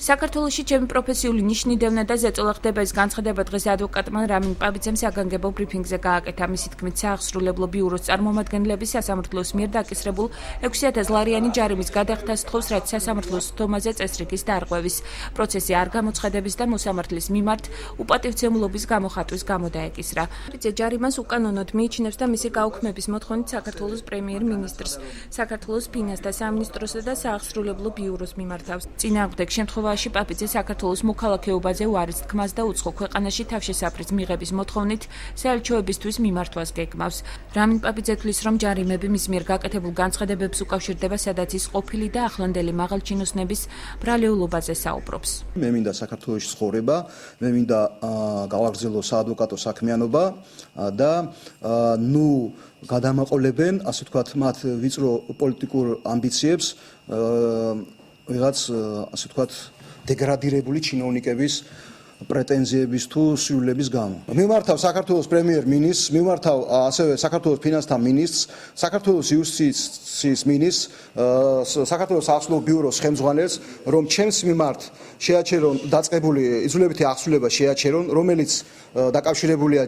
საქართველოში ჩემი პროფესიული ნიშნი დევნა და ზეწოლა ხდება ეს განცხადება დღეს ადვოკატმა რამინ პაბიძემ საგანგებო ბრიფინგზე გააკეთა. მისი თქმით, საახსრულებლო ბიუროს წარმომადგენლები სასამართლოს მიერ დაკისრებულ 6,000 ლარიანი ჯარიმის გადახდას თხოვს, რაც სასამართლოს სხდომაზე წესრიგის დარღვევის, პროცესი არ გამოცხადების და მოსამართლის მიმართ უპატივცემულობის გამოხატვის გამო დაეკისრა. პაბიძე ჯარიმას უკანონოდ მიიჩნევს და მისი გაუქმების მოთხოვნით საქართველოს პრემიერ-მინისტრს, საქართველოს ფინანსთა სამინისტროსა და საახსრულებლო ბიუროს მიმართავს. წინააღმდეგ შემთხვევაში პაბიძე საქართველოს მოქალაქეობაზე უარის თქმას და უცხო ქვეყანაში თავშესაფრის მიღების მოთხოვნით საელჩოებისთვის მიმართვას გეგმავს. რამინ პაბიძე თვლის, რომ ჯარიმები მის მიერ გაკეთებულ განცხადებებს უკავშირდება, სადაც ის ყოფილი და ახლანდელი მაღალჩინოსნების ბრალეულობაზე საუბრობს. მე მინდა საქართველოში ცხოვრება, მე მინდა გავაგრძელო საადვოკატო საქმიანობა და გადამაყოლებენ, ასე ვთქვათ, მათ ვიწრო პოლიტიკურ ამბიციებს ვიღაც, ასე ვთქვათ, დეგრადირებული ჩინოვნიკების პრეტენზიების თუ სიულების გამო. მიმართავ საქართველოს პრემიერ-მინისტრს, მიმართავ ასევე საქართველოს ფინანსთა მინისტრს, საქართველოს იუსტიციის მინისტრს, საქართველოს საახსრულებო ბიუროს ხელმძღვანელს, რომ ჩემს მიმართ შეაჩერონ დაწყებული იძულებითი აღსრულება შეაჩერონ, რომელიც დაკავშირებულია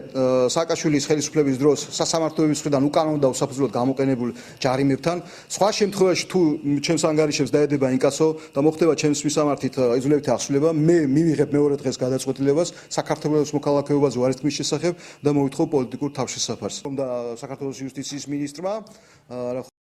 სააკაშვილის ხელისუფლების დროს სასამართლოების მხრიდან უკანონო და უსაფუძვლოდ გამოყენებულ ჯარიმებთან. სხვა შემთხვევაში თუ ჩემს ანგარიშებს დაედება ინკასო და მოხდება ჩემს მისამართით იძულებითი აღსრულება, მე მივიღებ მეორე დღეს გადაწყვეტილებას საქართველოს მოქალაქეობაზე უარის თქმის შესახებ და მოვითხოვ პოლიტიკურ თავშესაფარს. და საქართველოს იუსტიციის მინისტრმა